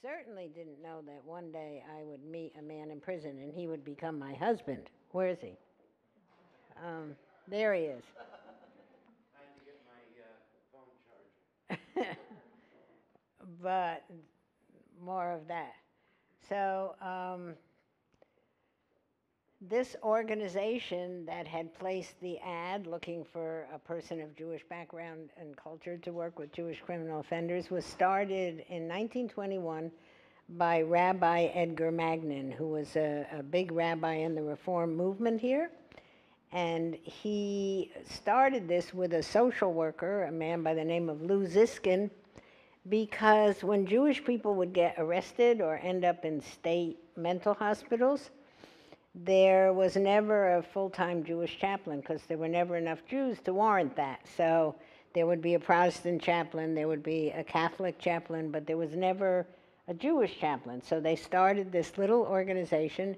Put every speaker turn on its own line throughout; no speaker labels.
certainly didn't know that one day I would meet a man in prison and he would become my husband. Where is he? There he is.
I had to get my phone charger.
But more of that. So, this organization that had placed the ad looking for a person of Jewish background and culture to work with Jewish criminal offenders was started in 1921 by Rabbi Edgar Magnin, who was a big rabbi in the Reform movement here. And he started this with a social worker, a man by the name of Lou Ziskin, because when Jewish people would get arrested or end up in state mental hospitals, there was never a full-time Jewish chaplain because there were never enough Jews to warrant that. So there would be a Protestant chaplain, there would be a Catholic chaplain, but there was never a Jewish chaplain. So they started this little organization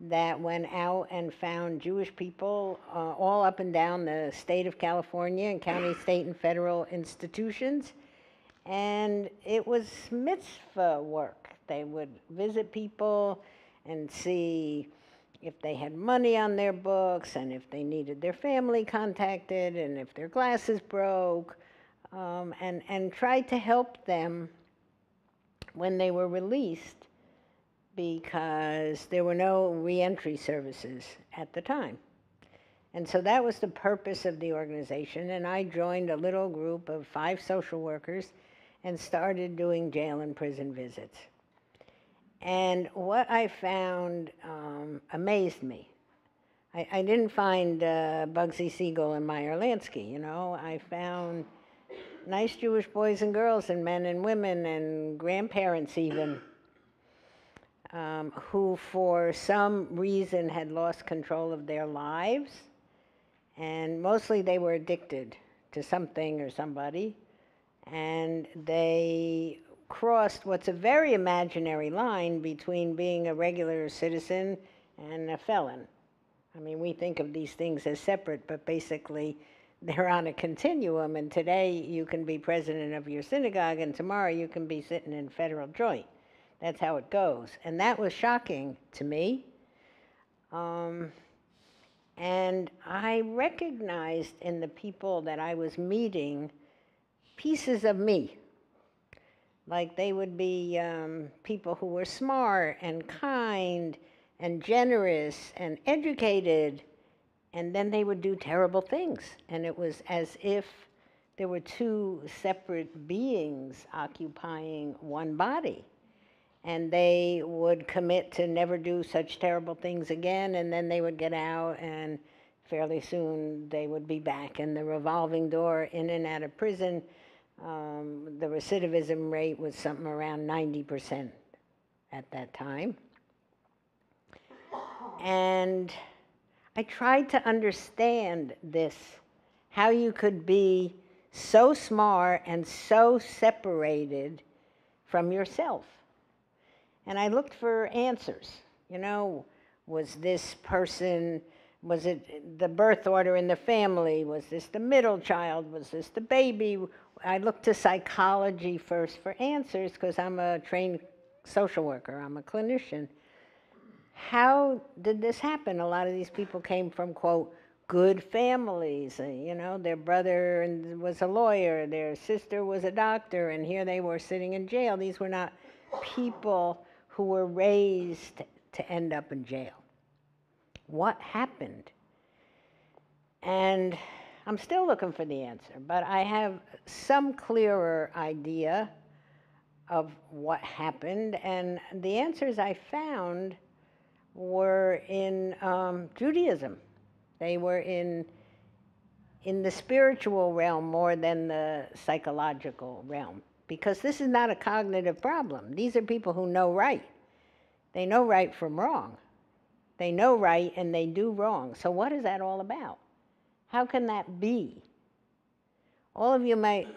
that went out and found Jewish people all up and down the state of California and county, state, and federal institutions. And it was mitzvah work. They would visit people and see if they had money on their books and if they needed their family contacted and if their glasses broke, and try to help them when they were released, because there were no reentry services at the time. And so that was the purpose of the organization, and I joined a little group of 5 social workers and started doing jail and prison visits. And what I found amazed me. I didn't find Bugsy Siegel and Meyer Lansky, you know. I found nice Jewish boys and girls and men and women and grandparents even, who for some reason had lost control of their lives, and mostly they were addicted to something or somebody, and they crossed what's a very imaginary line between being a regular citizen and a felon. I mean, we think of these things as separate, but basically they're on a continuum, and today you can be president of your synagogue and tomorrow you can be sitting in federal joint. That's how it goes. And that was shocking to me. And I recognized in the people that I was meeting pieces of me. Like they would be people who were smart and kind and generous and educated, and then they would do terrible things. And it was as if there were 2 separate beings occupying one body. And they would commit to never do such terrible things again, and then they would get out, and fairly soon they would be back in the revolving door, in and out of prison. The recidivism rate was something around 90% at that time. And I tried to understand this, how you could be so smart and so separated from yourself. And I looked for answers. You know, was this person, was it the birth order in the family? Was this the middle child? Was this the baby? I looked to psychology first for answers because I'm a trained social worker. I'm a clinician. How did this happen? A lot of these people came from, quote, good families. You know, their brother was a lawyer, their sister was a doctor, and here they were sitting in jail. These were not people who were raised to end up in jail. What happened? And I'm still looking for the answer, but I have some clearer idea of what happened, and the answers I found were in Judaism. They were in the spiritual realm more than the psychological realm, because this is not a cognitive problem. These are people who know right. They know right from wrong. They know right and they do wrong. So what is that all about? How can that be? All of you might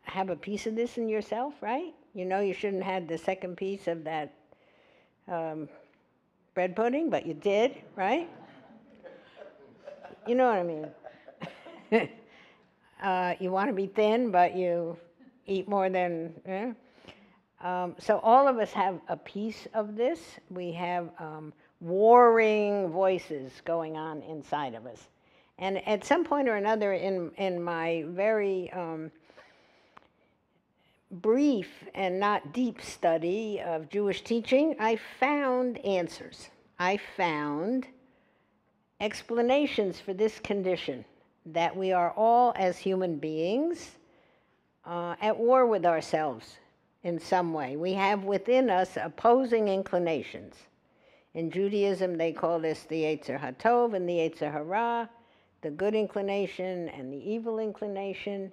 have a piece of this in yourself, right? You know you shouldn't have the second piece of that bread pudding, but you did, right? You know what I mean. You want to be thin, but you eat more than... So all of us have a piece of this. We have warring voices going on inside of us. And at some point or another in my very brief and not deep study of Jewish teaching, I found answers. I found explanations for this condition, that we are all, as human beings, at war with ourselves in some way. We have within us opposing inclinations. In Judaism, they call this the Yetzer HaTov and the Yetzer Hara, the good inclination and the evil inclination.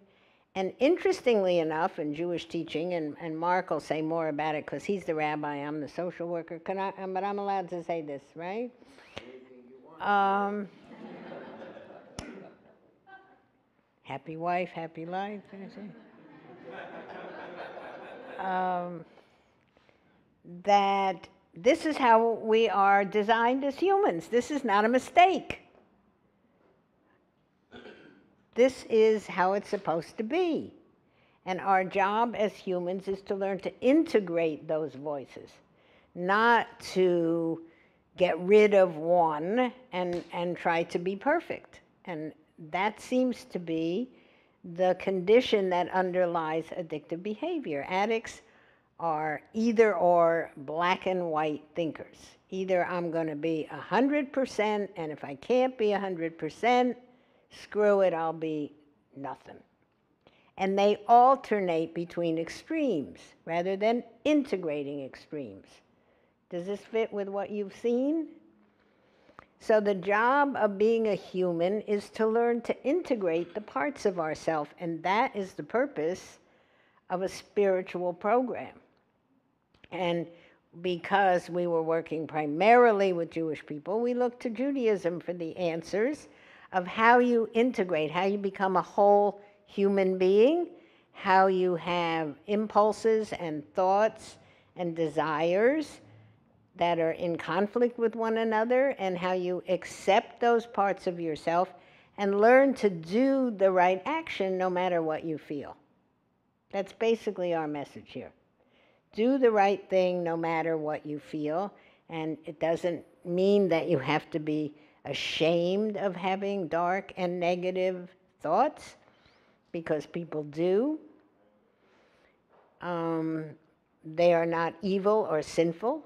And interestingly enough, in Jewish teaching, and Mark will say more about it because he's the rabbi, I'm the social worker, but I'm allowed to say this, right? Happy wife, happy life, can I say? That this is how we are designed as humans. This is not a mistake. This is how it's supposed to be. And our job as humans is to learn to integrate those voices, not to get rid of one and try to be perfect. And that seems to be the condition that underlies addictive behavior. Addicts are either or, black and white thinkers. Either I'm going to be 100%, and if I can't be 100%, screw it, I'll be nothing. And they alternate between extremes rather than integrating extremes. Does this fit with what you've seen? So the job of being a human is to learn to integrate the parts of ourself, and that is the purpose of a spiritual program. And because we were working primarily with Jewish people, we looked to Judaism for the answers of how you integrate, how you become a whole human being, how you have impulses and thoughts and desires that are in conflict with one another, and how you accept those parts of yourself and learn to do the right action no matter what you feel. That's basically our message here. Do the right thing no matter what you feel, and it doesn't mean that you have to be ashamed of having dark and negative thoughts, because people do. They are not evil or sinful,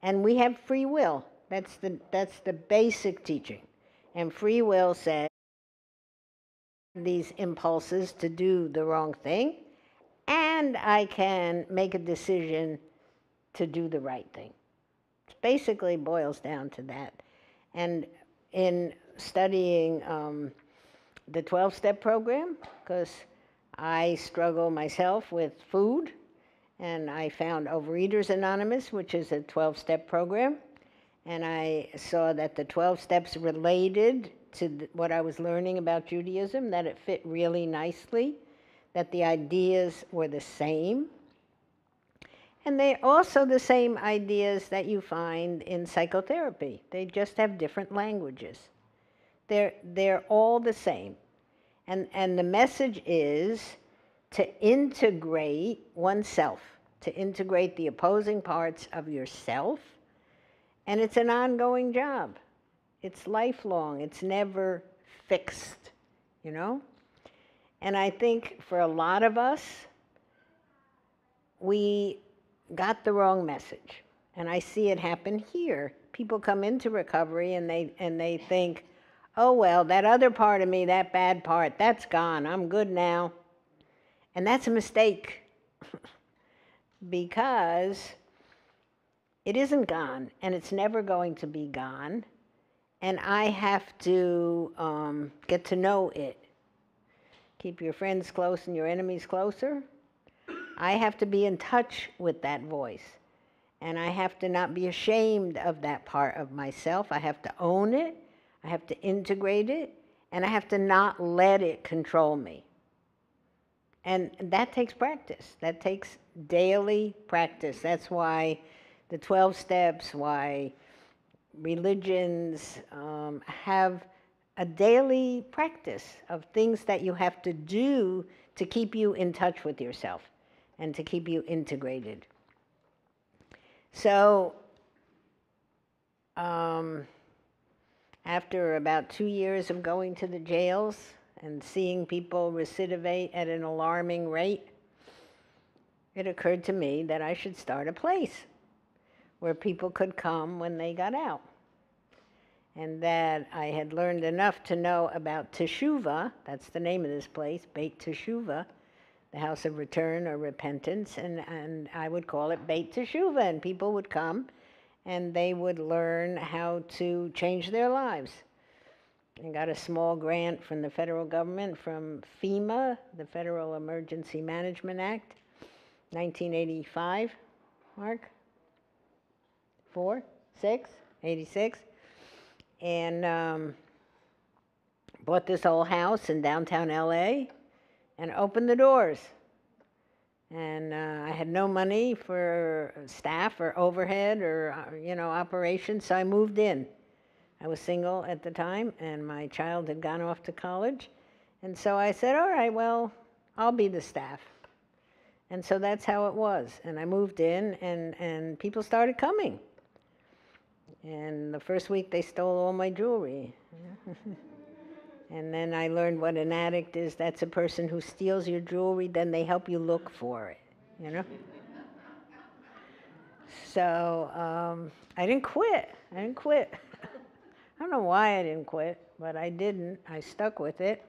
and we have free will. That's the basic teaching. And free will says these impulses to do the wrong thing, and I can make a decision to do the right thing. It basically boils down to that. And in studying the 12-step program, because I struggle myself with food, and I found Overeaters Anonymous, which is a 12-step program, and I saw that the 12 steps related to what I was learning about Judaism, that it fit really nicely, that the ideas were the same. And they're also the same ideas that you find in psychotherapy. They just have different languages. They're all the same. And the message is to integrate oneself, to integrate the opposing parts of yourself. And it's an ongoing job. It's lifelong. It's never fixed, you know? And I think for a lot of us, we got the wrong message. And I see it happen here. People come into recovery and they think, oh, well, that other part of me, that bad part, that's gone. I'm good now. And that's a mistake because it isn't gone, and it's never going to be gone. And I have to get to know it. Keep your friends close and your enemies closer. I have to be in touch with that voice. And I have to not be ashamed of that part of myself. I have to own it. I have to integrate it. And I have to not let it control me. And that takes practice. That takes daily practice. That's why the 12 steps, why religions have a daily practice of things that you have to do to keep you in touch with yourself. and to keep you integrated. So, after about 2 years of going to the jails and seeing people recidivate at an alarming rate, it occurred to me that I should start a place where people could come when they got out. And that I had learned enough to know about Teshuvah, that's the name of this place, Beit Teshuvah, the house of return or repentance, and I would call it Beit Teshuvah, and people would come and they would learn how to change their lives. I got a small grant from the federal government, from FEMA, the Federal Emergency Management Act, 1985, Mark? 4, 6, 86. And bought this old house in downtown LA and opened the doors. And I had no money for staff or overhead or, operations, so I moved in. I was single at the time, and my child had gone off to college. And so I said, all right, well, I'll be the staff. And so that's how it was. And I moved in, and people started coming. And the first week, they stole all my jewelry. And then I learned what an addict is. That's a person who steals your jewelry, then they help you look for it, So I didn't quit. I don't know why I didn't quit, but I didn't. I stuck with it.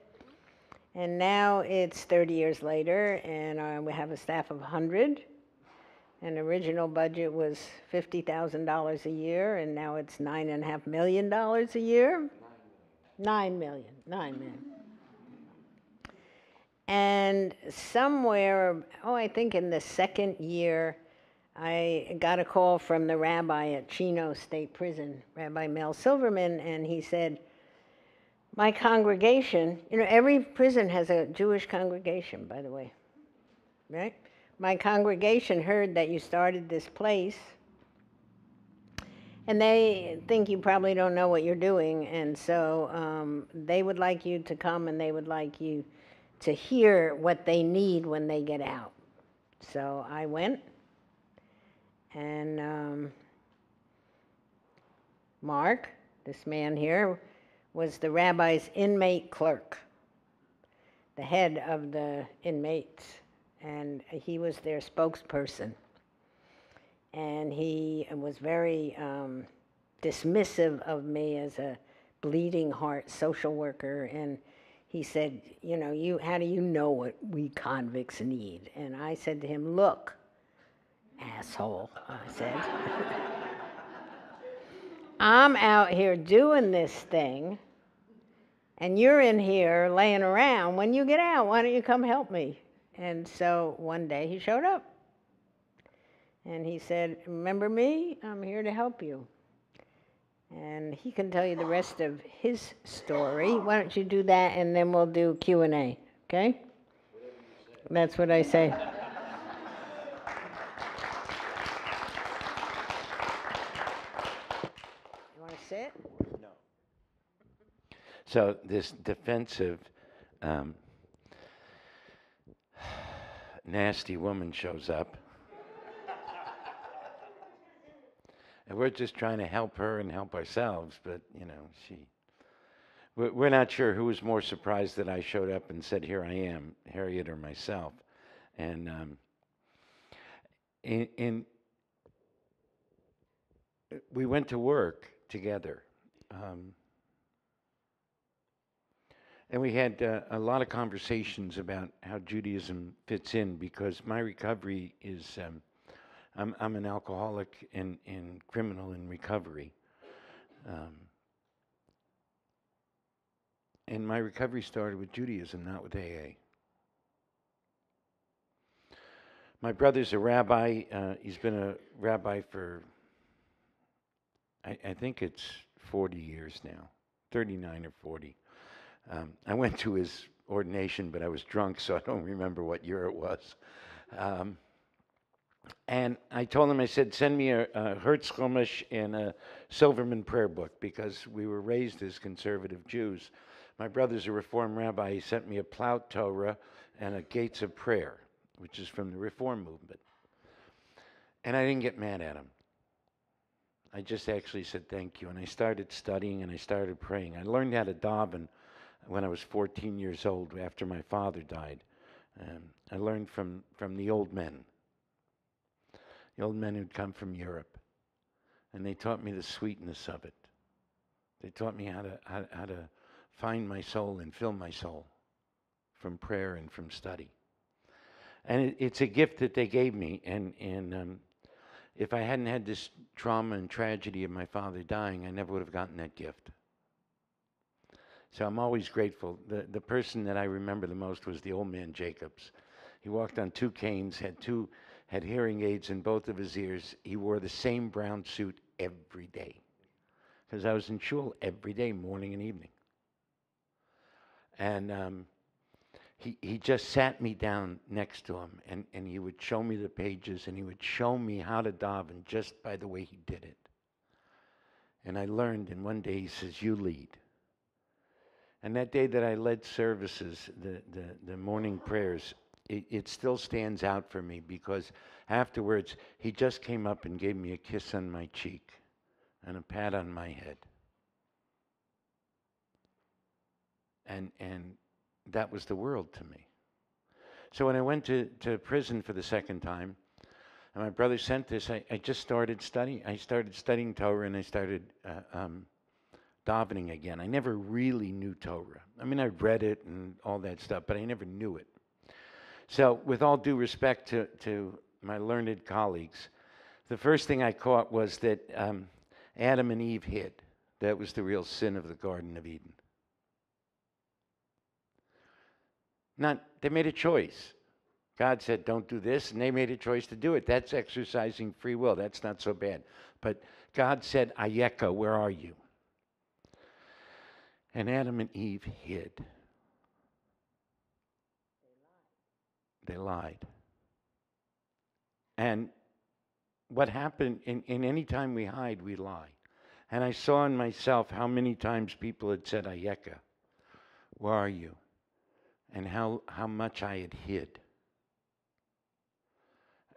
And now it's 30 years later, and we have a staff of 100. And the original budget was $50,000 a year, and now it's $9.5 million a year. $9 million. And somewhere, I think in the second year, I got a call from the rabbi at Chino State Prison, Rabbi Mel Silverman, and he said, my congregation, every prison has a Jewish congregation, by the way, right? My congregation heard that you started this place, and they think you probably don't know what you're doing, and so they would like you to come, and they would like you to hear what they need when they get out. So I went, and Mark, this man here, was the rabbi's inmate clerk, the head of the inmates, and he was their spokesperson. And he was very dismissive of me as a bleeding heart social worker, and he said, how do you know what we convicts need? And I said to him, look, asshole, I said. I'm out here doing this thing, and you're in here laying around. When you get out, why don't you come help me? And so one day he showed up. And he said, remember me? I'm here to help you. And he can tell you the rest of his story. Why don't you do that, and then we'll do Q&A, okay? That's what I say. You want to sit?
No. So this defensive, nasty woman shows up. And we're just trying to help her and help ourselves, but, we're not sure who was more surprised that I showed up and said, here I am, Harriet or myself. And we went to work together. And we had a lot of conversations about how Judaism fits in, because my recovery is... I'm an alcoholic and criminal in recovery. And my recovery started with Judaism, not with AA. My brother's a rabbi. He's been a rabbi for, I think it's 40 years now, 39 or 40. I went to his ordination, but I was drunk, so I don't remember what year it was. And I told him, I said, send me a Hertz Chumash and a Silverman prayer book, because we were raised as conservative Jews. My brother's a Reform rabbi. He sent me a Plaut Torah and a Gates of Prayer. which is from the Reform movement. And I didn't get mad at him. I just actually said thank you. And I started studying and I started praying. I learned how to daven when I was 14 years old after my father died. I learned from the old men who'd come from Europe. And they taught me the sweetness of it. They taught me how to find my soul and fill my soul from prayer and from study. And it's a gift that they gave me. And if I hadn't had this trauma and tragedy of my father dying, I never would have gotten that gift. So I'm always grateful. The person that I remember the most was the old man Jacobs. He walked on 2 canes, had hearing aids in both of his ears. He wore the same brown suit every day. Because I was in shul every day, morning and evening. And he just sat me down next to him, and he would show me the pages, and he would show me how to daven just by the way he did it. And I learned, and one day he says, you lead. And that day that I led services, the morning prayers, it still stands out for me, because afterwards he just came up and gave me a kiss on my cheek and a pat on my head. And that was the world to me. So when I went to prison for the second time, and my brother sent this, I just started studying. I started studying Torah, and I started davening again. I never really knew Torah. I mean, I read it and all that stuff, but I never knew it. So with all due respect to my learned colleagues, the first thing I caught was that Adam and Eve hid. That was the real sin of the Garden of Eden. They made a choice. God said, don't do this, and they made a choice to do it. That's exercising free will. That's not so bad. But God said, Ayeka, where are you? And Adam and Eve hid. They lied. And what happened, in any time we hide, we lie. And I saw in myself how many times people had said, Ayeka, where are you? And how much I had hid.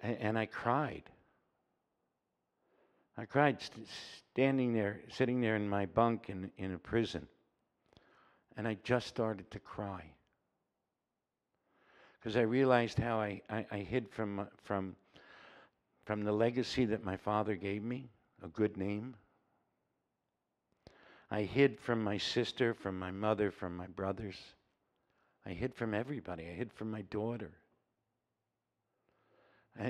And I cried. I cried standing there, sitting there in my bunk in a prison. And I just started to cry. Because I realized how I hid from the legacy that my father gave me, a good name. I hid from my sister, from my mother, from my brothers. I hid from everybody. I hid from my daughter.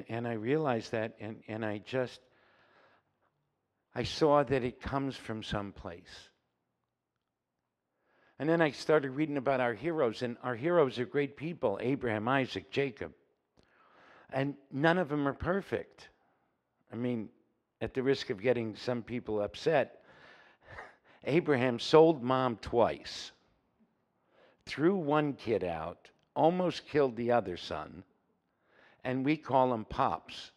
And I realized that, and I saw that it comes from someplace. And then I started reading about our heroes, and our heroes are great people, Abraham, Isaac, Jacob. And none of them are perfect. I mean, at the risk of getting some people upset, Abraham sold mom twice, threw one kid out, almost killed the other son, and we call him Pops,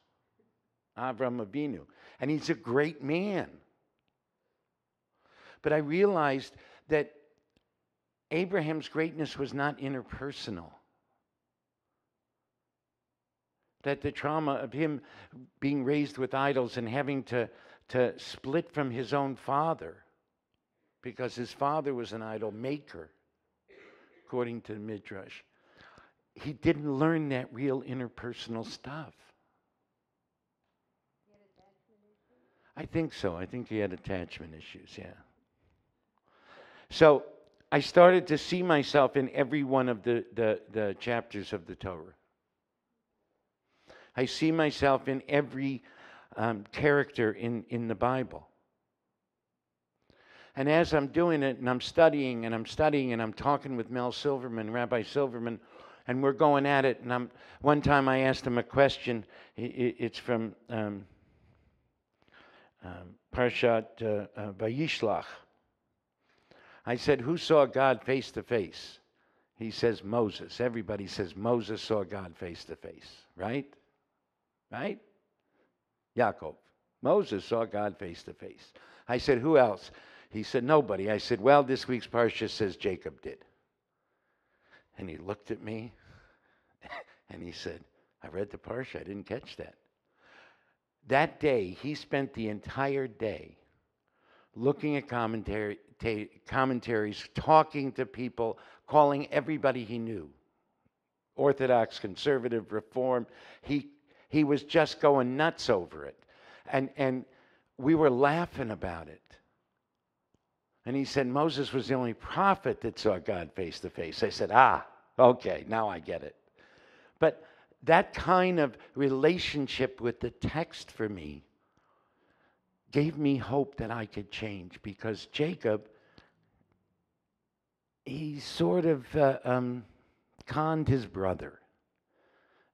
Avram Avinu. And he's a great man. But I realized that Abraham's greatness was not interpersonal. That the trauma of him being raised with idols and having to split from his own father, because his father was an idol maker, according to the Midrash, he didn't learn that real interpersonal stuff. I think so. I think he had attachment issues, yeah. So I started to see myself in every one of the chapters of the Torah. I see myself in every character in the Bible. And as I'm doing it, and I'm studying, and I'm talking with Mel Silverman, Rabbi Silverman, and we're going at it. And one time I asked him a question. It's from Parshat Vayishlach. I said, who saw God face to face? He says Moses. Everybody says Moses saw God face to face, right? Right? Yaakov. Moses saw God face to face. I said, who else? He said, nobody. I said, well, this week's Parsha says Jacob did. And he looked at me and he said, I read the Parsha. I didn't catch that. That day, he spent the entire day looking at commentaries, talking to people, calling everybody he knew. Orthodox, conservative, reform. He was just going nuts over it. And we were laughing about it. And he said Moses was the only prophet that saw God face to face. I said, okay, now I get it. But that kind of relationship with the text for me gave me hope that I could change, because Jacob, he sort of conned his brother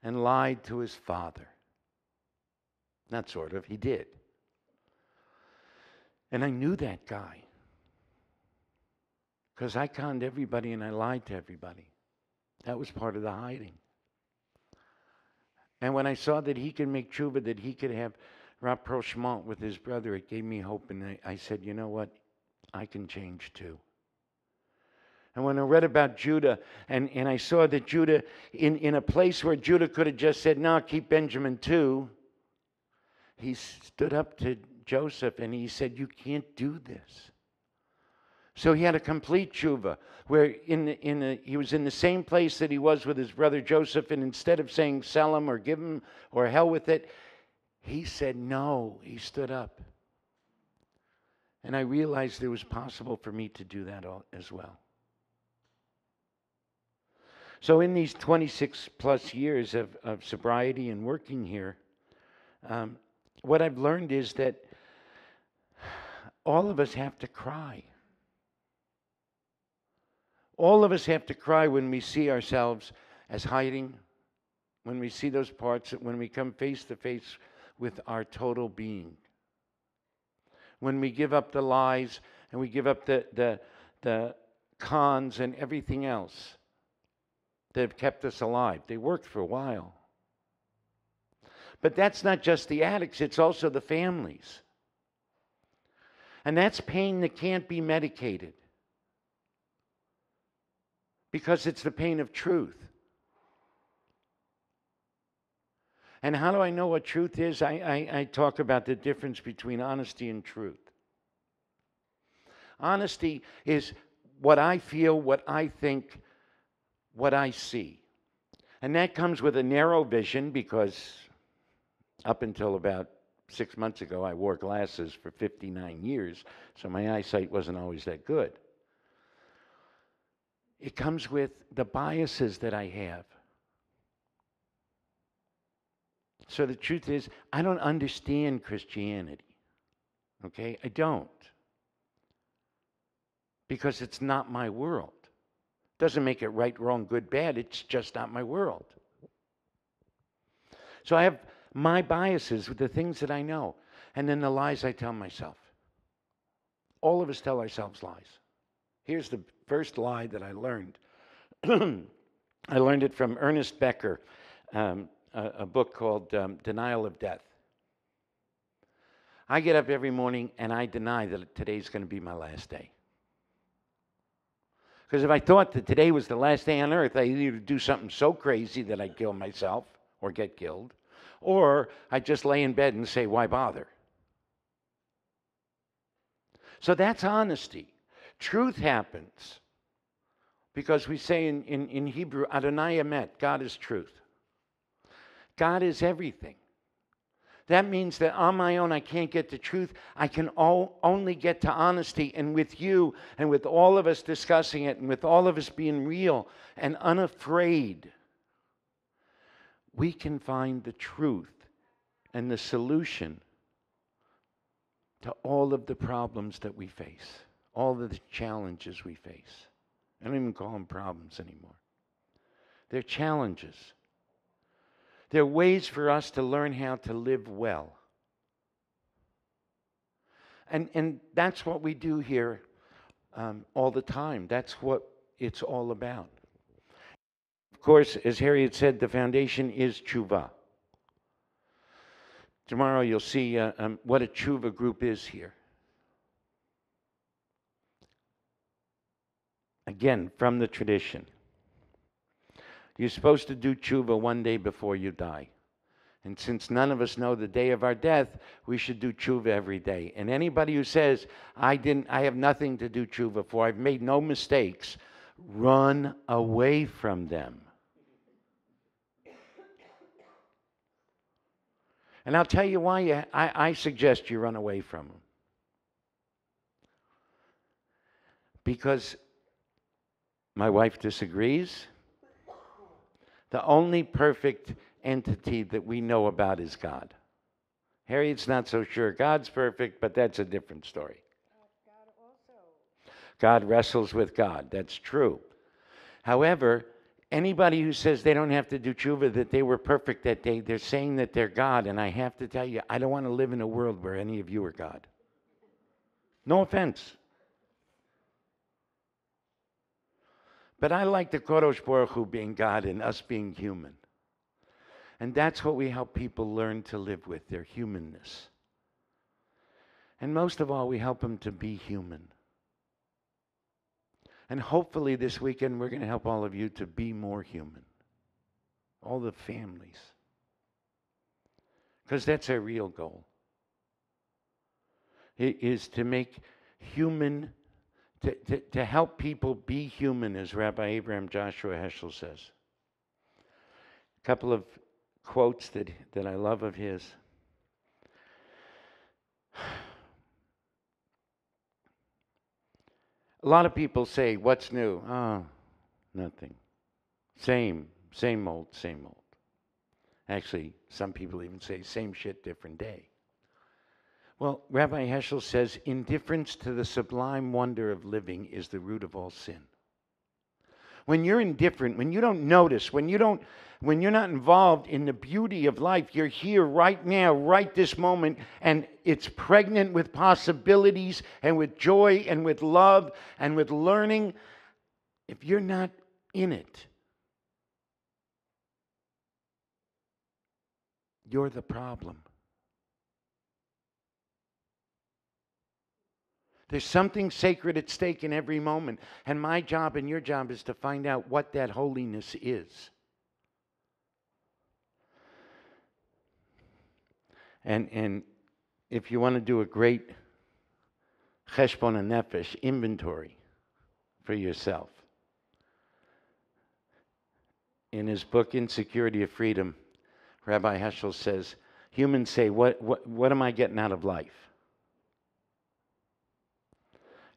and lied to his father. Not sort of, he did. And I knew that guy, because I conned everybody and I lied to everybody. That was part of the hiding. And when I saw that he could make tshuva, that he could have rapprochement with his brother, it gave me hope. And I said, you know what? I can change too. And when I read about Judah, and I saw that Judah, in a place where Judah could have just said, no, keep Benjamin too, he stood up to Joseph and he said, you can't do this. So he had a complete tshuva, where he was in the same place that he was with his brother Joseph, and instead of saying sell him or give him or hell with it, he said no. He stood up. And I realized it was possible for me to do that as well. So in these 26 plus years of sobriety and working here, what I've learned is that all of us have to cry. All of us have to cry when we see ourselves as hiding, when we see those parts, when we come face to face with our total being. When we give up the lies and we give up the cons and everything else that have kept us alive. They worked for a while. But that's not just the addicts, it's also the families. And that's pain that can't be medicated, because it's the pain of truth. And how do I know what truth is? I talk about the difference between honesty and truth. Honesty is what I feel, what I think, what I see. And that comes with a narrow vision, because up until about 6 months ago, I wore glasses for 59 years, so my eyesight wasn't always that good. It comes with the biases that I have. So the truth is, I don't understand Christianity. Okay? I don't. Because it's not my world. Doesn't make it right, wrong, good, bad. It's just not my world. So I have my biases with the things that I know, and then the lies I tell myself. All of us tell ourselves lies. Here's the first lie that I learned. I learned it from Ernest Becker, a book called Denial of Death. I get up every morning and I deny that today's going to be my last day. Because if I thought that today was the last day on earth, I'd either do something so crazy that I'd kill myself or get killed, or I'd just lay in bed and say, why bother? So that's honesty. Truth happens because we say in Hebrew, Adonai Emet, God is truth. God is everything. That means that on my own, I can't get to truth. I can only get to honesty. And with you and with all of us discussing it and with all of us being real and unafraid, we can find the truth and the solution to all of the problems that we face, all of the challenges we face. I don't even call them problems anymore. They're challenges. They're ways for us to learn how to live well. And that's what we do here all the time. That's what it's all about. Of course, as Harriet said, the foundation is tshuva. Tomorrow you'll see what a tshuva group is here. Again, from the tradition. You're supposed to do tshuva one day before you die. And since none of us know the day of our death, we should do tshuva every day. And anybody who says, I have nothing to do tshuva for, I've made no mistakes, run away from them. And I'll tell you why I suggest you run away from them. Because my wife disagrees. The only perfect entity that we know about is God. Harriet's not so sure God's perfect, but that's a different story. God wrestles with God. That's true. However, anybody who says they don't have to do tshuva, that they were perfect that day, they're saying that they're God. And I have to tell you, I don't want to live in a world where any of you are God. No offense. But I like the Kadosh Baruch Hu being God and us being human. And that's what we help people learn to live with, their humanness. And most of all, we help them to be human. And hopefully this weekend, we're going to help all of you to be more human. All the families. Because that's our real goal. It is to make human, to help people be human, as Rabbi Abraham Joshua Heschel says. A couple of quotes that I love of his. A lot of people say, what's new? Oh, nothing. Same old, same old. Actually, some people even say, same shit, different day. Well, Rabbi Heschel says, indifference to the sublime wonder of living is the root of all sin. When you're indifferent, when you don't notice, when you're not involved in the beauty of life, you're here right now, right this moment, and it's pregnant with possibilities and with joy and with love and with learning. If you're not in it, you're the problem. There's something sacred at stake in every moment. And my job and your job is to find out what that holiness is. And if you want to do a great cheshbon nefesh inventory for yourself, in his book, Insecurity of Freedom, Rabbi Heschel says, humans say, what am I getting out of life?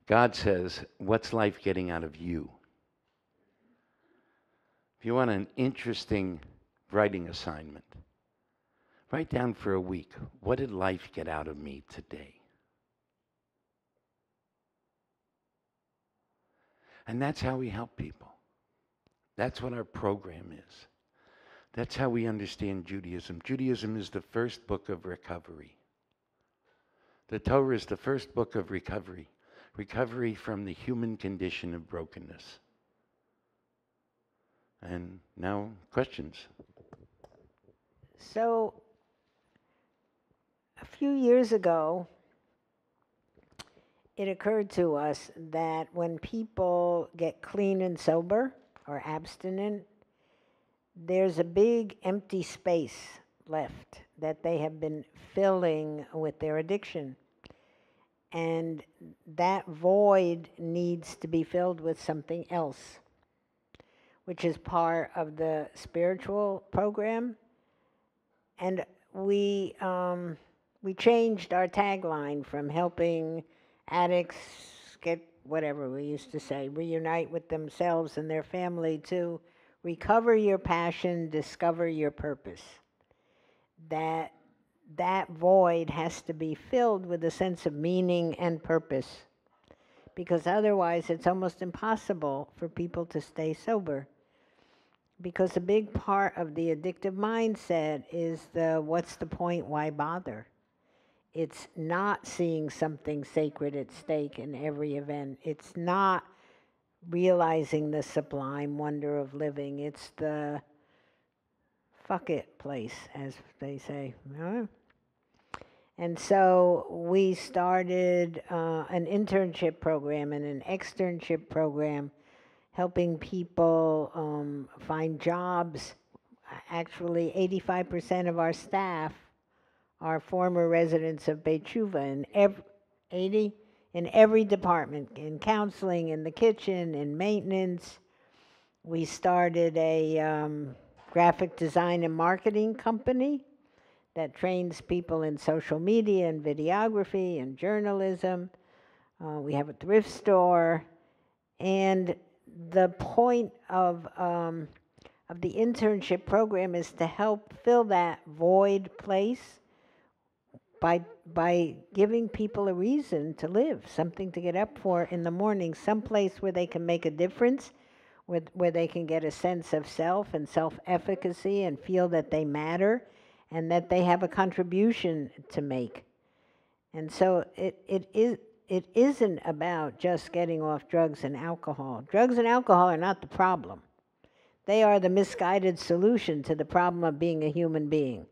God says, what's life getting out of you? If you want an interesting writing assignment, write down for a week, what did life get out of me today? And that's how we help people. That's what our program is. That's how we understand Judaism. Judaism is the first book of recovery. The Torah is the first book of recovery. Recovery from the human condition of brokenness. And now, questions.
So, a few years ago, it occurred to us that when people get clean and sober or abstinent, there's a big empty space left that they have been filling with their addiction. And that void needs to be filled with something else, which is part of the spiritual program. And we changed our tagline from helping addicts get whatever we used to say, reunite with themselves and their family, to recover your passion, discover your purpose. That void has to be filled with a sense of meaning and purpose, because otherwise it's almost impossible for people to stay sober. Because a big part of the addictive mindset is what's the point, why bother? It's not seeing something sacred at stake in every event. It's not realizing the sublime wonder of living. It's the fuck it place, as they say. And so we started an internship program and an externship program helping people find jobs. Actually, 85% of our staff are former residents of Beit Shuvah, in 80 in every department, in counseling, in the kitchen, in maintenance. We started a graphic design and marketing company that trains people in social media and videography and journalism. We have a thrift store. And the point of the internship program is to help fill that void place by giving people a reason to live, something to get up for in the morning, someplace where they can make a difference, where they can get a sense of self and self-efficacy and feel that they matter and that they have a contribution to make. And so it isn't about just getting off drugs and alcohol. Drugs and alcohol are not the problem. They are the misguided solution to the problem of being a human being.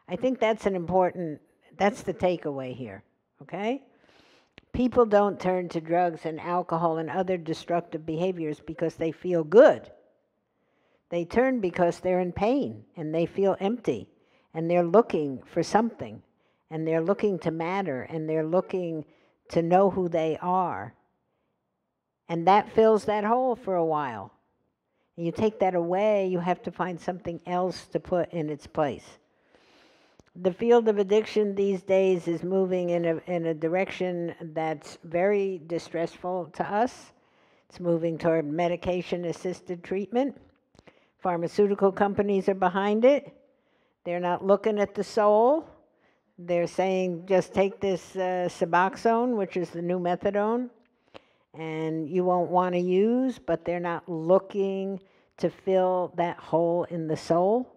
I think that's that's the takeaway here, okay? People don't turn to drugs and alcohol and other destructive behaviors because they feel good. They turn because they're in pain and they feel empty and they're looking for something and they're looking to matter and they're looking to know who they are. And that fills that hole for a while. And you take that away, you have to find something else to put in its place. The field of addiction these days is moving in a direction that's very distressful to us. It's moving toward medication-assisted treatment. Pharmaceutical companies are behind it. They're not looking at the soul. They're saying, just take this Suboxone, which is the new methadone, and you won't want to use, but they're not looking to fill that hole in the soul.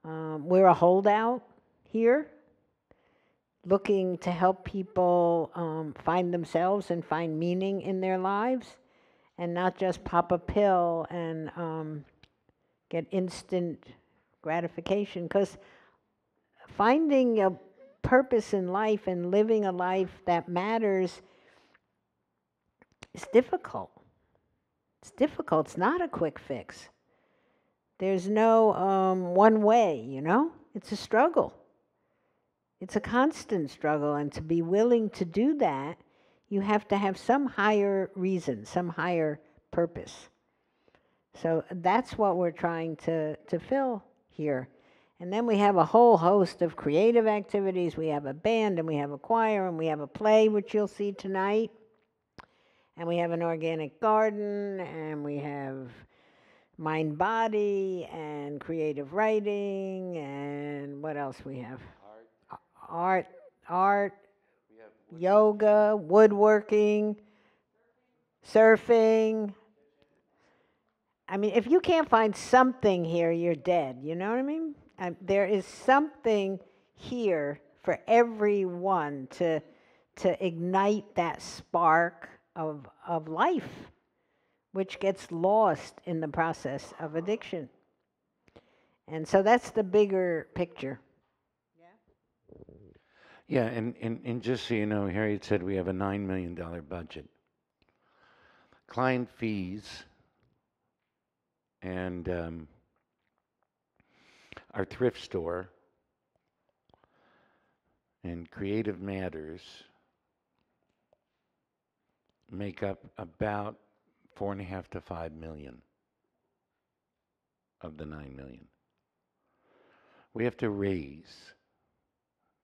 We're a holdout here, looking to help people find themselves and find meaning in their lives, and not just pop a pill and get instant gratification. Because finding a purpose in life and living a life that matters is difficult. It's difficult. It's not a quick fix. There's no one way, you know? It's a struggle. It's a constant struggle, and to be willing to do that, you have to have some higher reason, some higher purpose. So that's what we're trying to fill here. And then we have a whole host of creative activities. We have a band, and we have a choir, and we have a play, which you'll see tonight. And we have an organic garden, and we have mind body and creative writing, and what else we have? Art, yoga, woodworking, surfing. I mean, if you can't find something here, you're dead. You know what I mean? There is something here for everyone to ignite that spark of life, which gets lost in the process of addiction. And so that's the bigger picture.
Yeah, and just so you know, Harriet said we have a $9 million budget. Client fees and our thrift store and Creative Matters make up about 4.5 to 5 million of the 9 million. We have to raise.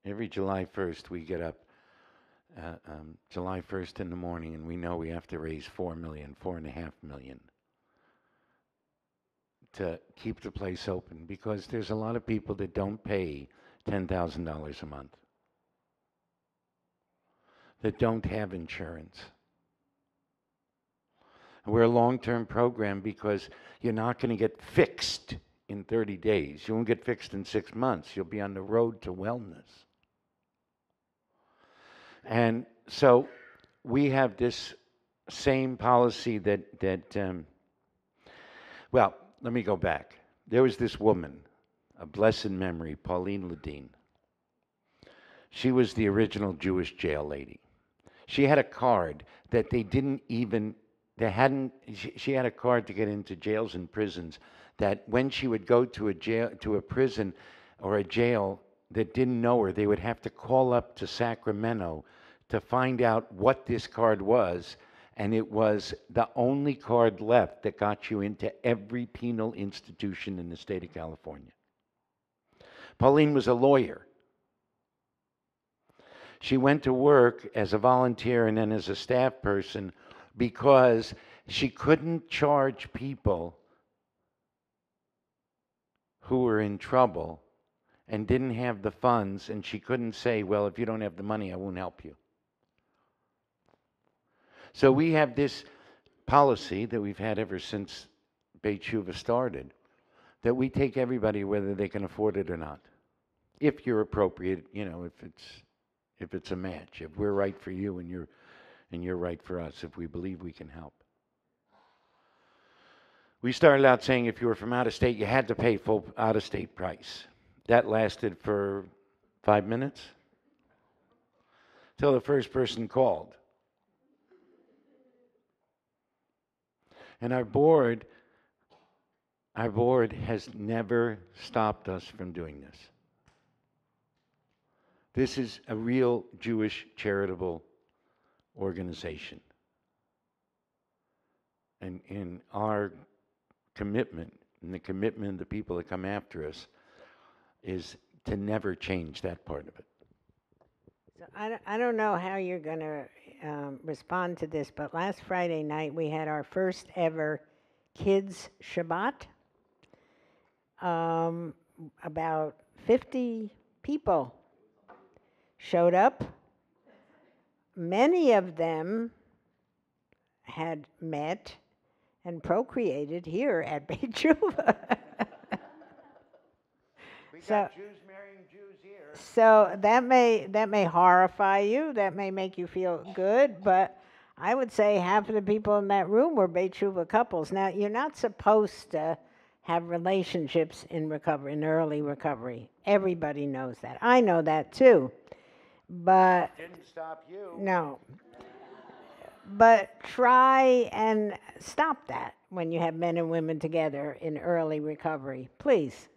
Every July 1st, we get up July 1st in the morning, and we know we have to raise 4 million, 4.5 million to keep the place open, because there's a lot of people that don't pay $10,000 a month, that don't have insurance. And we're a long-term program because you're not going to get fixed in 30 days. You won't get fixed in 6 months. You'll be on the road to wellness. And so we have this same policy well, let me go back. There was this woman, a blessed memory, Pauline Ledeen. She was the original Jewish jail lady. She had a card that they didn't even they hadn't, she had a card to get into jails and prisons that when she would go to a jail, to a prison or a jail that didn't know her, they would have to call up to Sacramento to find out what this card was. And it was the only card left that got you into every penal institution in the state of California. Pauline was a lawyer. She went to work as a volunteer and then as a staff person because she couldn't charge people who were in trouble and didn't have the funds, and she couldn't say, well, if you don't have the money, I won't help you. So we have this policy that we've had ever since Beit Shuvah started, that we take everybody whether they can afford it or not. If you're appropriate, you know, if it's a match, if we're right for you and you're right for us, if we believe we can help. We started out saying if you were from out of state, you had to pay full out of state price. That lasted for 5 minutes till the first person called. And our board has never stopped us from doing this. This is a real Jewish charitable organization. And in our commitment, and the commitment of the people that come after us, is to never change that part of it.
So I don't know how you're going to respond to this, but last Friday night we had our first ever Kids Shabbat. About 50 people showed up. Many of them had met and procreated here at Beit Shuvah.
We got Jews marrying Jews here.
So that may horrify you, that may make you feel good, but I would say half of the people in that room were Beit Shuvah couples. Now, you're not supposed to have relationships in recovery, in early recovery. Everybody knows that. I know that too. But
didn't stop you.
No. But try and stop that when you have men and women together in early recovery, please.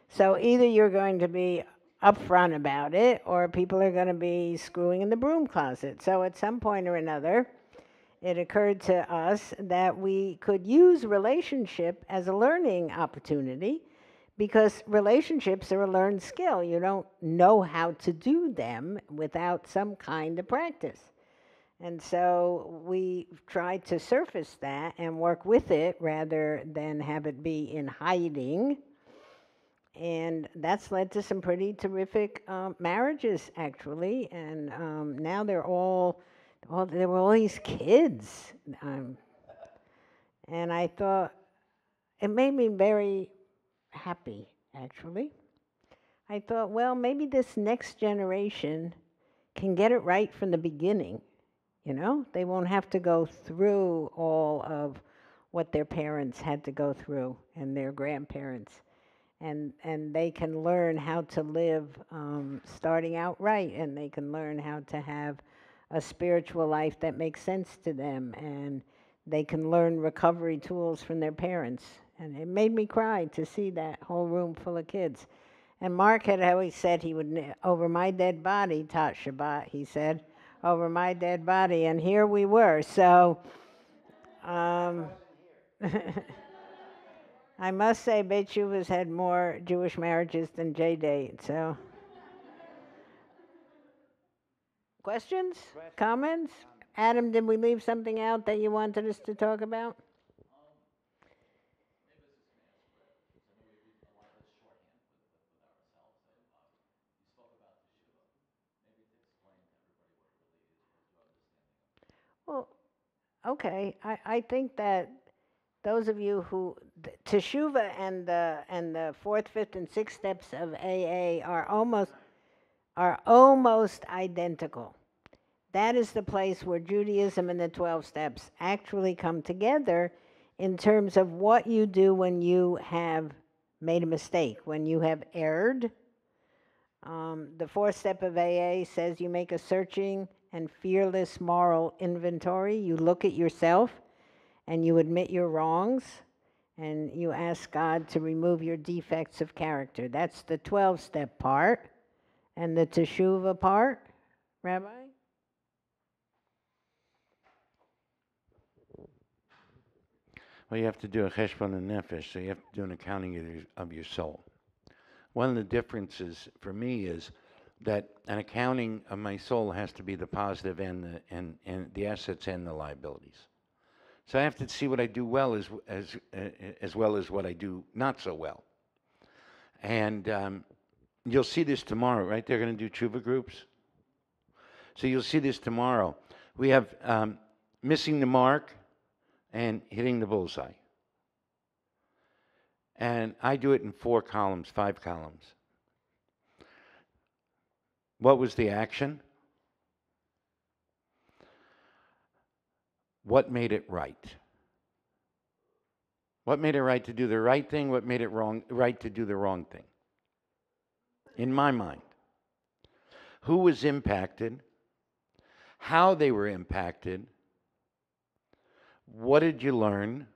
So either you're going to be upfront about it, or people are going to be screwing in the broom closet. So at some point or another, it occurred to us that we could use relationship as a learning opportunity, because relationships are a learned skill. You don't know how to do them without some kind of practice. And so we tried to surface that and work with it rather than have it be in hiding. And that's led to some pretty terrific marriages, actually. And now there were all these kids. And I thought, it made me very happy, actually. I thought, well, maybe this next generation can get it right from the beginning. You know, they won't have to go through all of what their parents had to go through and their grandparents. And they can learn how to live starting out right, and they can learn how to have a spiritual life that makes sense to them, and they can learn recovery tools from their parents. And it made me cry to see that whole room full of kids. And Mark had always said he would, over my dead body, taught Shabbat, he said, over my dead body, and here we were. So I must say Beit Shuvah's had more Jewish marriages than J-Date, so. Questions? Comments? Adam, did we leave something out that you wanted us to talk about? Well, okay. I think that those of you who Teshuvah and the fourth, fifth, and sixth steps of AA are almost identical. That is the place where Judaism and the 12 steps actually come together in terms of what you do when you have made a mistake, when you have erred. The fourth step of AA says you make a searching and fearless moral inventory. You look at yourself and you admit your wrongs, and you ask God to remove your defects of character. That's the 12-step part. And the teshuvah part, Rabbi?
Well, you have to do a cheshbon and nefesh, so you have to do an accounting of your soul. One of the differences for me is that an accounting of my soul has to be the positive and the assets and the liabilities. So I have to see what I do well as well as what I do not so well. And you'll see this tomorrow, right? They're going to do tshuva groups. So you'll see this tomorrow. We have missing the mark and hitting the bullseye. And I do it in 4 columns, 5 columns. What was the action? What made it right? What made it right to do the right thing? What made it right to do the wrong thing? In my mind. Who was impacted? How they were impacted? What did you learn?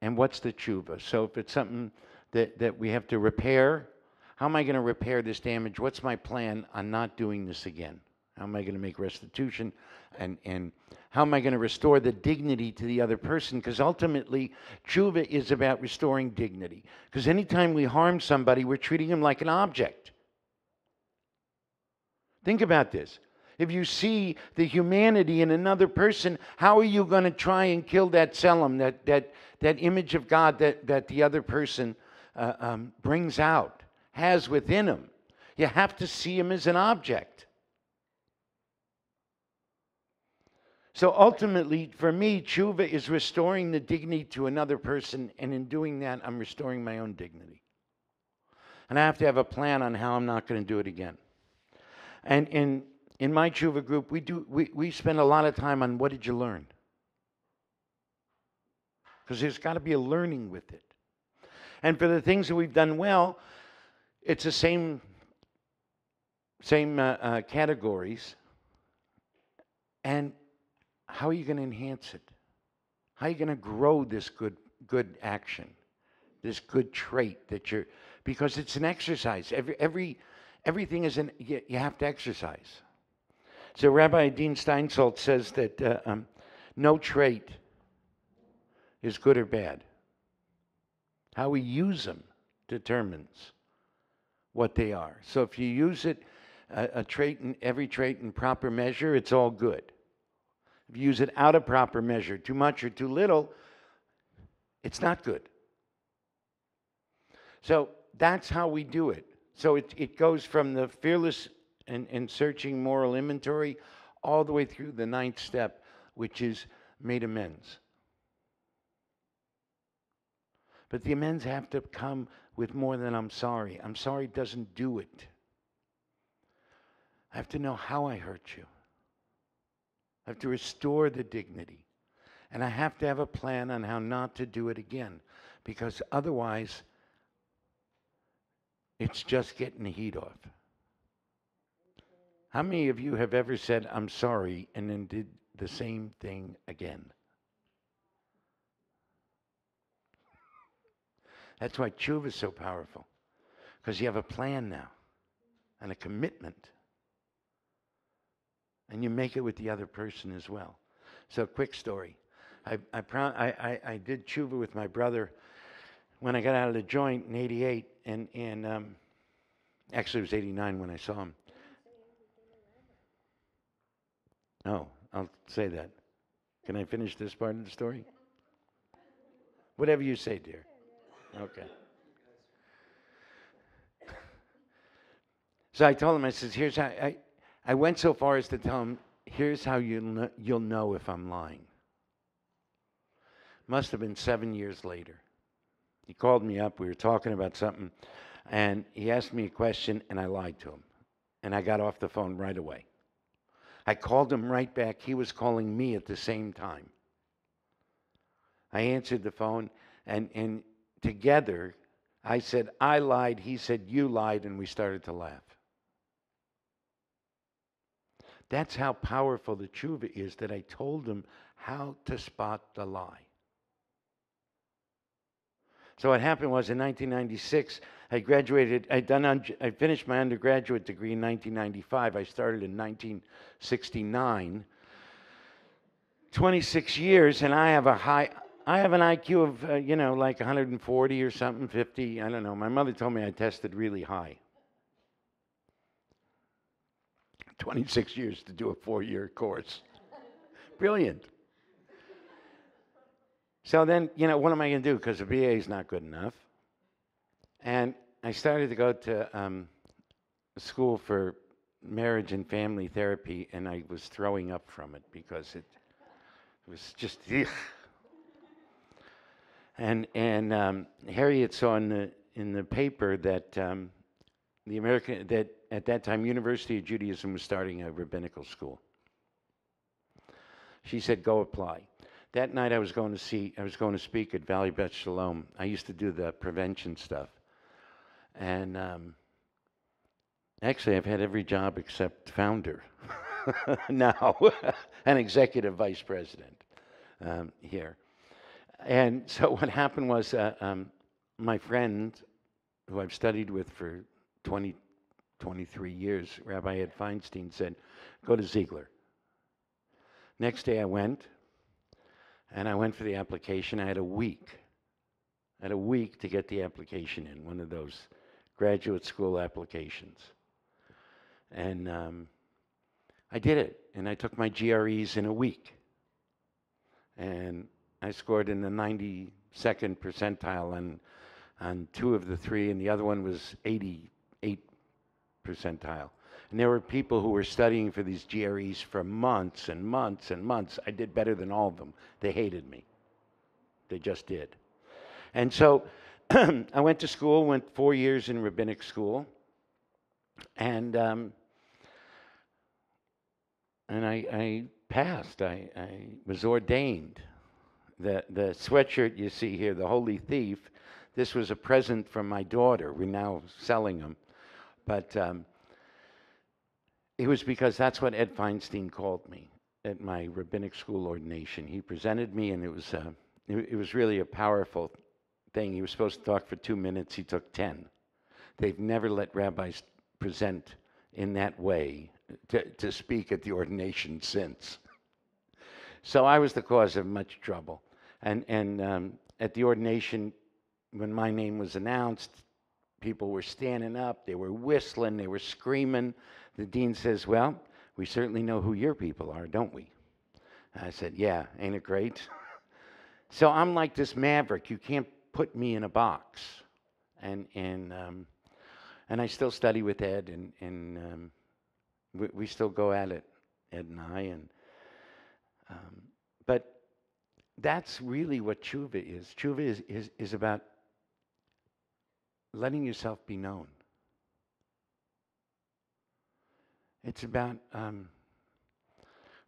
And what's the tshuva? So if it's something that we have to repair, how am I going to repair this damage? What's my plan on not doing this again? How am I going to make restitution? And how am I going to restore the dignity to the other person? Because ultimately, tshuva is about restoring dignity. Because anytime we harm somebody, we're treating them like an object. Think about this. If you see the humanity in another person, how are you going to try and kill that tselem, that image of God that the other person brings out, has within him? You have to see him as an object. So ultimately, for me, tshuva is restoring the dignity to another person, and in doing that, I'm restoring my own dignity. And I have to have a plan on how I'm not going to do it again. And in my tshuva group, we spend a lot of time on what did you learn? Because there's got to be a learning with it. And for the things that we've done well, it's the same categories. And how are you going to enhance it? How are you going to grow this good action, this good trait that you're? Because it's an exercise. Everything is you have to exercise. So Rabbi Dean Steinsaltz says that no trait is good or bad. How we use them determines what they are. So if you use it, every trait in proper measure, it's all good. If you use it out of proper measure, too much or too little, it's not good. So that's how we do it. So it goes from the fearless and searching moral inventory all the way through the 9th step, which is made amends. But the amends have to come with more than I'm sorry. I'm sorry doesn't do it. I have to know how I hurt you. I have to restore the dignity. And I have to have a plan on how not to do it again. Because otherwise, it's just getting the heat off. How many of you have ever said, I'm sorry, and then did the same thing again? That's why tshuva is so powerful. Because you have a plan now and a commitment. And you make it with the other person as well. So, quick story. I did tshuva with my brother when I got out of the joint in '88, and actually it was '89 when I saw him. Oh, I'll say that. Can I finish this part of the story? Whatever you say, dear. Okay. So I told him, I says, here's how, I went so far as to tell him, here's how you'll know if I'm lying. Must have been 7 years later. He called me up, we were talking about something, and he asked me a question, and I lied to him. And I got off the phone right away. I called him right back. He was calling me at the same time. I answered the phone, and together, I said, I lied. He said, you lied, and we started to laugh. That's how powerful the tshuva is, that I told him how to spot the lie. So what happened was in 1996, I graduated. I finished my undergraduate degree in 1995. I started in 1969. 26 years, and I have an IQ of, like 140 or something, 50. I don't know. My mother told me I tested really high. 26 years to do a 4-year course. Brilliant. So then, what am I going to do? Because the BA is not good enough. And I started to go to school for marriage and family therapy, and I was throwing up from it because it was just, ugh. And Harriet saw in the paper that that at that time University of Judaism was starting a rabbinical school. She said, "Go apply." That night I was going to speak at Valley Beth Shalom. I used to do the prevention stuff, and actually I've had every job except founder now, and executive vice president here. And so what happened was my friend, who I've studied with for 23 years, Rabbi Ed Feinstein, said, "Go to Ziegler." Next day I went, and I went for the application. I had a week to get the application in, one of those graduate school applications. And I did it, and I took my GREs in a week. And I scored in the 92nd percentile on 2 of the 3, and the other one was 88 percentile. And there were people who were studying for these GREs for months and months and months. I did better than all of them. They hated me. They just did. And so I went to school, went 4 years in rabbinic school, and I passed. I was ordained. The sweatshirt you see here, the Holy Thief, this was a present from my daughter. We're now selling them. But it was because that's what Ed Feinstein called me at my rabbinic school ordination. He presented me, and it was really a powerful thing. He was supposed to talk for 2 minutes. He took 10. They've never let rabbis present in that way to speak at the ordination since. So I was the cause of much trouble. And at the ordination, when my name was announced, people were standing up, they were whistling, they were screaming. The dean says, "Well, we certainly know who your people are, don't we?" I said, "Yeah, ain't it great?" So I'm like this maverick. You can't put me in a box. And I still study with Ed, and we still go at it, Ed and I. But that's really what tshuva is. Tshuva is about letting yourself be known. It's about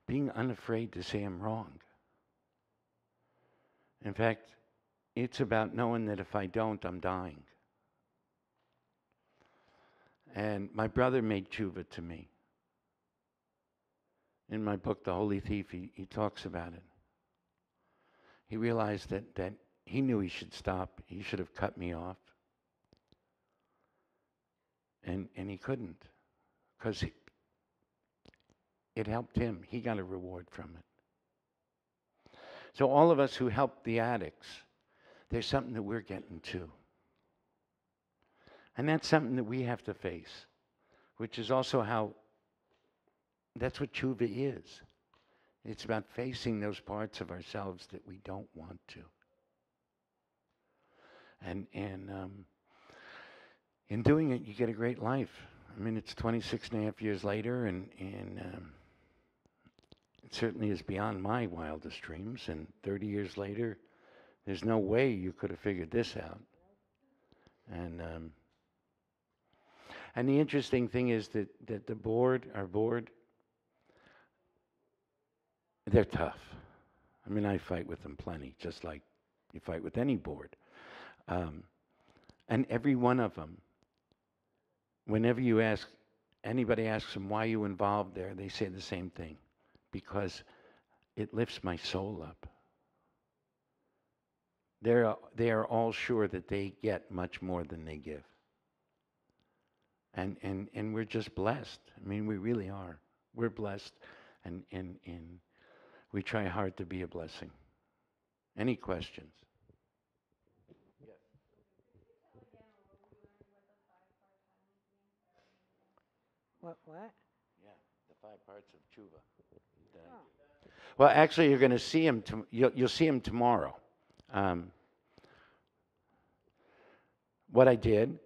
being unafraid to say I'm wrong. In fact, it's about knowing that if I don't, I'm dying. And my brother made tshuva to me. In my book, The Holy Thief, he talks about it. He realized that he knew he should stop. He should have cut me off. And he couldn't, because it helped him. He got a reward from it. So all of us who help the addicts, there's something that we're getting to. And that's something that we have to face, which is also that's what tshuva is. It's about facing those parts of ourselves that we don't want to. And in doing it, you get a great life. I mean, it's 26 and a half years later, and it certainly is beyond my wildest dreams. And 30 years later, there's no way you could have figured this out. And the interesting thing is that our board, they're tough. I mean, I fight with them plenty, just like you fight with any board. And every one of them, whenever anybody asks them, why are you involved there, they say the same thing. Because it lifts my soul up. They are all sure that they get much more than they give. And we're just blessed. I mean, we really are. We're blessed, and we try hard to be a blessing. Any questions?
What?
Yeah, the 5 parts of tshuva. Well, actually, you're going to see him. You'll see him tomorrow. What I did,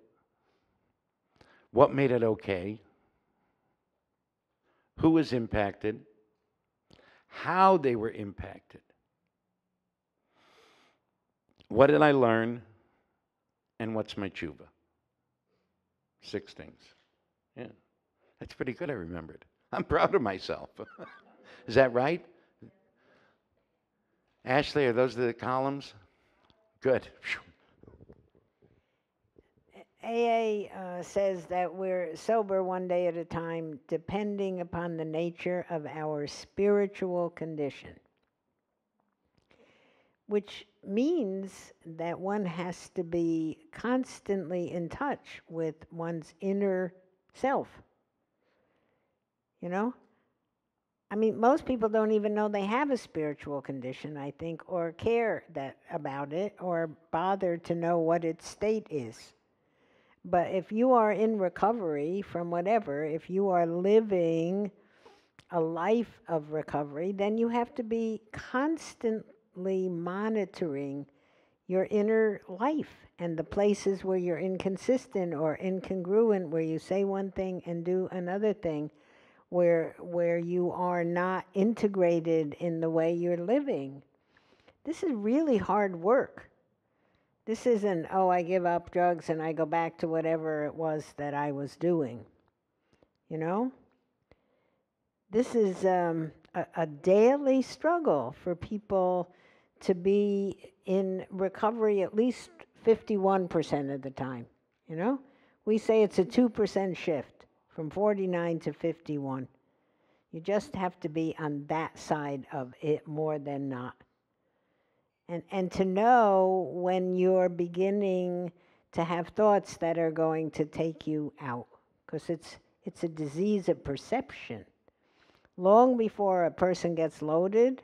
what made it okay, who was impacted, how they were impacted, what did I learn, and what's my tshuva. 6 things. Yeah, that's pretty good. I remembered. I'm proud of myself. Is that right? Ashley, are those the columns? Good.
AA says that we're sober one day at a time, depending upon the nature of our spiritual condition, which means that one has to be constantly in touch with one's inner self. You know? I mean, most people don't even know they have a spiritual condition, I think, or care about it, or bother to know what its state is. But if you are in recovery from whatever, if you are living a life of recovery, then you have to be constantly monitoring your inner life and the places where you're inconsistent or incongruent, where you say one thing and do another thing, where you are not integrated in the way you're living. This is really hard work. This isn't, oh, I give up drugs and I go back to whatever it was that I was doing. You know? This is a daily struggle for people to be in recovery at least 51% of the time. You know? We say it's a 2% shift from 49 to 51. You just have to be on that side of it more than not. And to know when you're beginning to have thoughts that are going to take you out, because it's a disease of perception. Long before a person gets loaded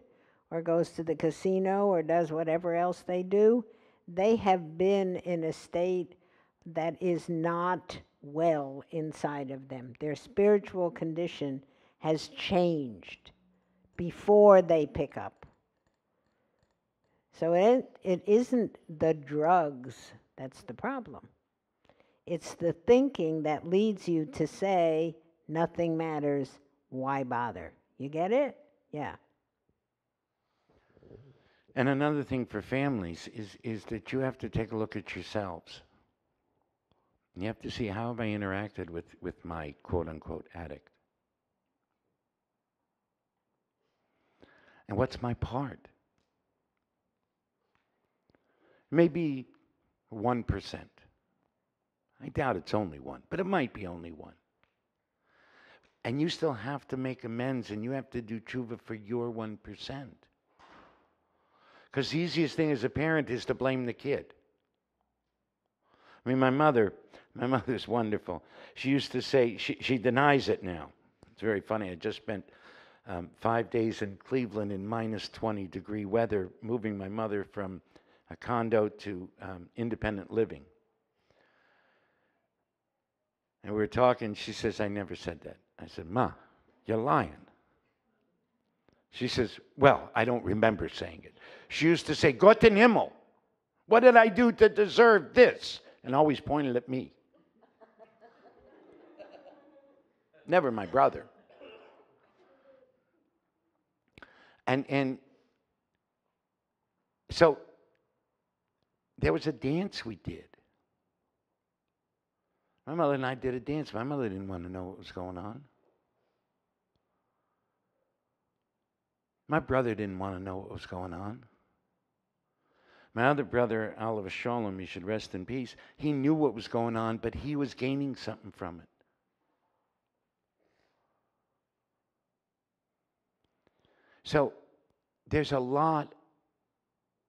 or goes to the casino or does whatever else they do, they have been in a state that is not well inside of them. Their spiritual condition has changed before they pick up. So it isn't the drugs that's the problem. It's the thinking that leads you to say, nothing matters, why bother? You get it? Yeah.
And another thing for families is that you have to take a look at yourselves. You have to see, how have I interacted with my quote-unquote addict? And what's my part? Maybe 1%. I doubt it's only 1, but it might be only 1. And you still have to make amends, and you have to do tshuva for your 1%. Because the easiest thing as a parent is to blame the kid. I mean, my mother's wonderful. She used to say, she denies it now. It's very funny. I just spent 5 days in Cleveland in minus 20 degree weather, moving my mother from a condo to independent living. And we were talking, she says, I never said that. I said, Ma, you're lying. She says, well, I don't remember saying it. She used to say, Gott in Himmel, what did I do to deserve this? And always pointed at me. Never my brother. And so there was a dance we did. My mother and I did a dance. My mother didn't want to know what was going on. My brother didn't want to know what was going on. My other brother, Oliver Sholem, he should rest in peace, he knew what was going on, but he was gaining something from it. So there's a lot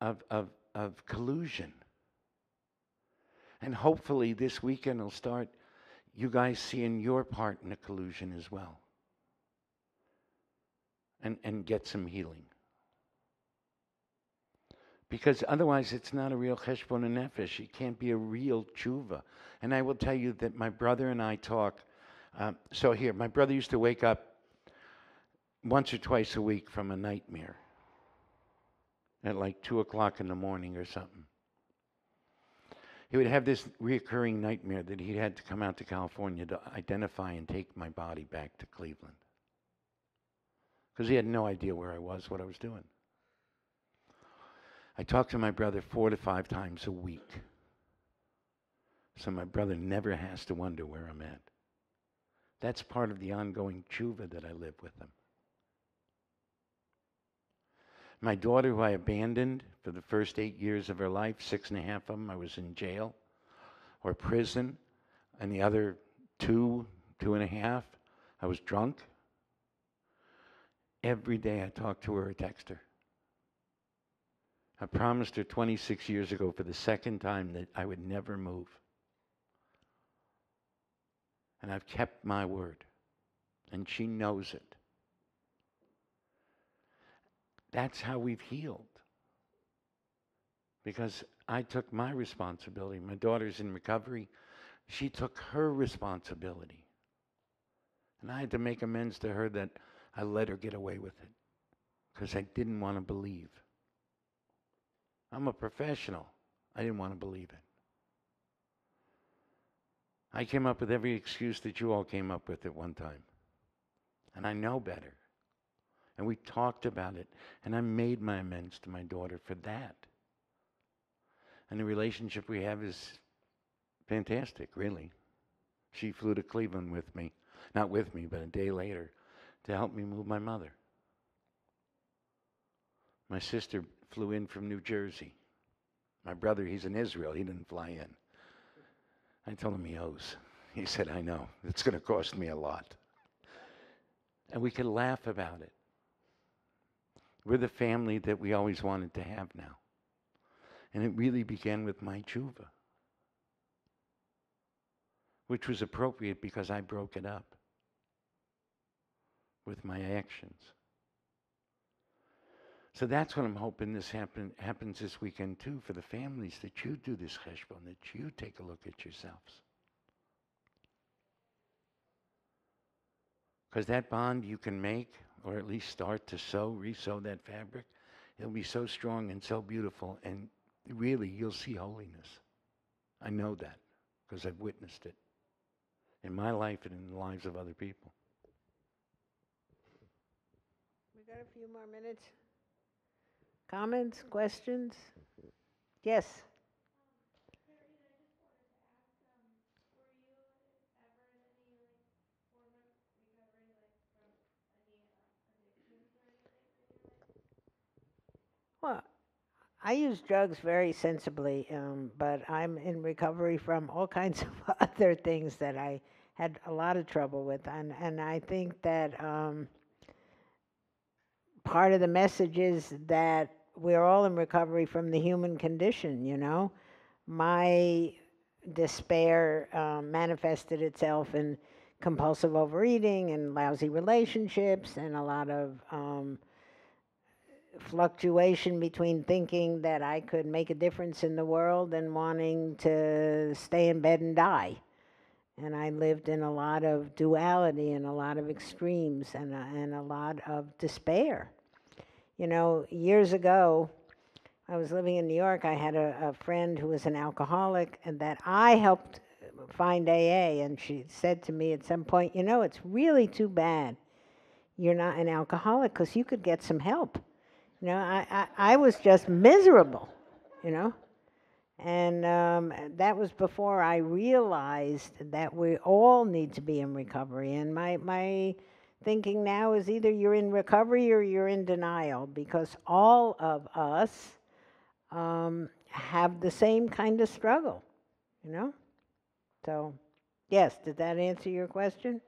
of collusion. And hopefully this weekend will start you guys seeing your part in the collusion as well. And get some healing. Because otherwise it's not a real cheshbon nefesh. It can't be a real tshuva. And I will tell you that my brother and I talk. So here, my brother used to wake up once or twice a week from a nightmare at like 2 o'clock in the morning or something. He would have this reoccurring nightmare that he had to come out to California to identify and take my body back to Cleveland. Because he had no idea where I was, what I was doing. I talk to my brother 4 to 5 times a week. So my brother never has to wonder where I'm at. That's part of the ongoing tshuva that I live with him. My daughter, who I abandoned for the first 8 years of her life, 6.5 of them, I was in jail or prison. And the other 2.5, I was drunk. Every day I talk to her or text her. I promised her 26 years ago for the second time that I would never move. And I've kept my word. And she knows it. That's how we've healed. Because I took my responsibility. My daughter's in recovery. She took her responsibility. And I had to make amends to her that I let her get away with it. Because I didn't want to believe. I'm a professional. I didn't want to believe it. I came up with every excuse that you all came up with at one time. And I know better. And we talked about it. And I made my amends to my daughter for that. And the relationship we have is fantastic, really. She flew to Cleveland with me. Not with me, but a day later to help me move my mother. My sister flew in from New Jersey. My brother, he's in Israel. He didn't fly in. I told him he owes. He said, I know. It's going to cost me a lot. And we could laugh about it. We're the family that we always wanted to have now. And it really began with my tshuva, which was appropriate because I broke it up with my actions. So that's what I'm hoping this happens this weekend too, for the families, that you do this cheshbon, that you take a look at yourselves. Because that bond you can make, or at least start to re-sew that fabric, it'll be so strong and so beautiful, and really you'll see holiness. I know that, because I've witnessed it in my life and in the lives of other people.
We got a few more minutes. Comments, questions? Yes. Well, I use drugs very sensibly, but I'm in recovery from all kinds of other things that I had a lot of trouble with. And I think that part of the message is that we're all in recovery from the human condition, you know. My despair manifested itself in compulsive overeating and lousy relationships and a lot of fluctuation between thinking that I could make a difference in the world and wanting to stay in bed and die. And I lived in a lot of duality and a lot of extremes and a lot of despair. You know, years ago, I was living in New York. I had a friend who was an alcoholic and that I helped find AA. And she said to me at some point, you know, it's really too bad you're not an alcoholic because you could get some help. You know, I was just miserable, you know. And that was before I realized that we all need to be in recovery. And my thinking now is either you're in recovery or you're in denial, because all of us have the same kind of struggle, you know? So, yes, did that answer your question?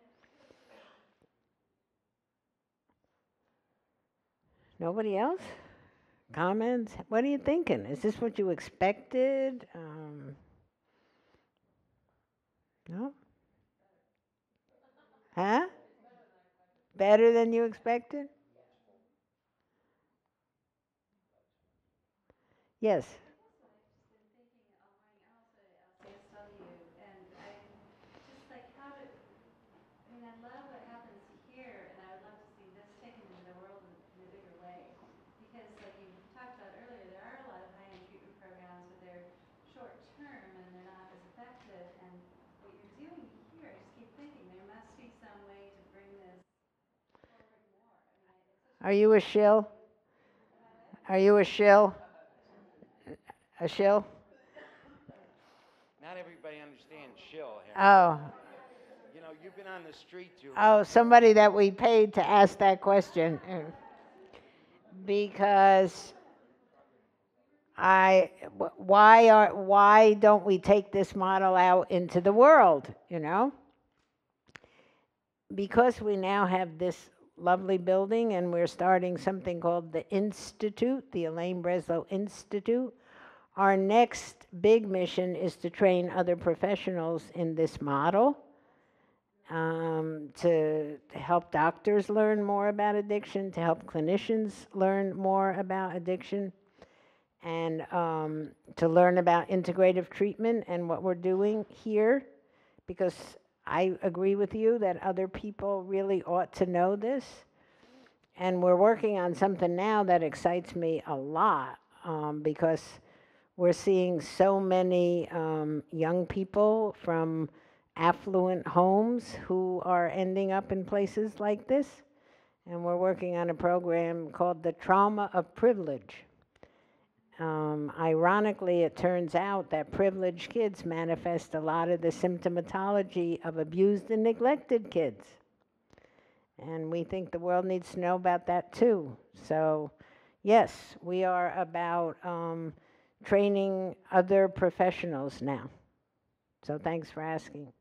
Nobody else? Comments? What are you thinking? Is this what you expected? No? Huh? Better than you expected? Yes.
CSW, and I just like how to, I mean, I love what happens here, and I would love to see this taken into the world in a bigger way. Because like you talked about earlier, there are a lot of high-end treatment programs, but they're short-term and they're not as effective. And what you're doing here, I just keep thinking there must be some way to bring this forward more. I mean, it's such
Are you a shill? Are you a shill? A shill?
Not everybody understands shill, Harry.
Oh.
You know, you've been on the street too
Oh,
long.
somebody that we paid to ask that question. Because why don't we take this model out into the world, you know? Because we now have this lovely building and we're starting something called the Institute, the Elaine Breslow Institute. Our next big mission is to train other professionals in this model, to help doctors learn more about addiction, to help clinicians learn more about addiction, and to learn about integrative treatment and what we're doing here, because I agree with you that other people really ought to know this. And we're working on something now that excites me a lot, because we're seeing so many young people from affluent homes who are ending up in places like this. And we're working on a program called the Trauma of Privilege. Ironically, it turns out that privileged kids manifest a lot of the symptomatology of abused and neglected kids. And we think the world needs to know about that too. So, yes, we are about training other professionals now. So thanks for asking.